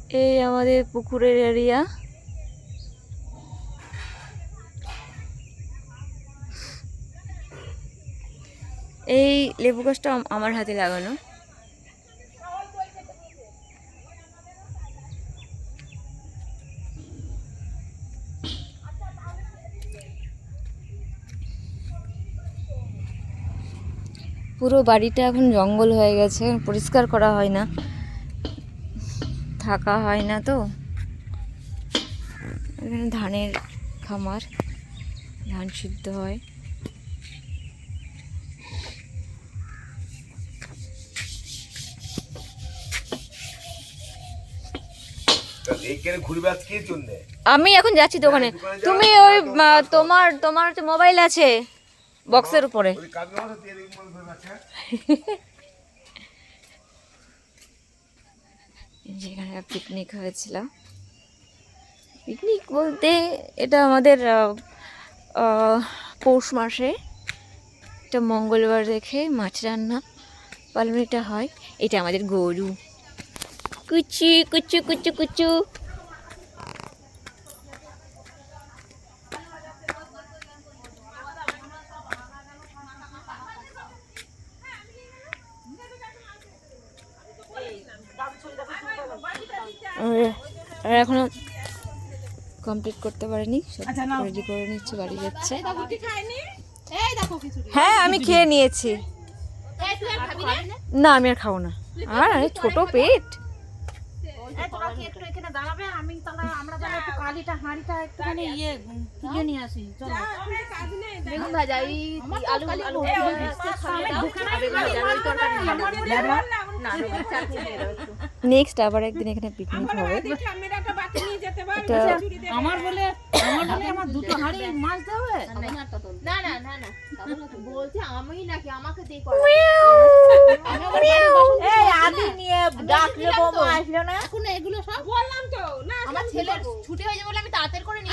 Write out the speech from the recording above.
এই আমাদের পুকুরের এরিয়া। এই লেবু গাছটা আমার হাতে লাগানো। পুরো বাড়িটা এখন জঙ্গল হয়ে গেছে, পরিষ্কার করা হয় না, থাকা হয় না। তো এখানে ধানের খামার, ধান সিদ্ধ হয়। আমি এখন যাচ্ছি দোকানে। তুমি ওই তোমার তোমার হচ্ছে মোবাইল আছে বক্সের উপরে। যেখানে পিকনিক হয়েছিল, পিকনিক বলতে এটা আমাদের পৌষ মাসে একটা মঙ্গলবার রেখে মাছ রান্না পালমিটা হয়। এটা আমাদের গরু কুচু কুচু কুচু কুচু। আর এখনো কমপ্লিট করতে পারিনি, সব রেডি করে নিচ্ছে, বাড়ি যাচ্ছে। হ্যাঁ আমি খেয়ে নিয়েছি। না আমি আর খাবো না, আর ছোট পেট। নেক্সট আবার একদিন এখানে পিকনিক হবে। এটা আমার বলে আমার দুটো হাঁড়ি মাছ দেবে। না না না না বলছে আমি নাকি আমাকে দিয়ে করে। এই আদি নিয়ে ডাকলে বউ আসলো না। এখন এগুলো সব বললাম তো না, আমার ছেলে ছুটি হয়ে যাবে বলে আমি তাড়াতাড়ি করে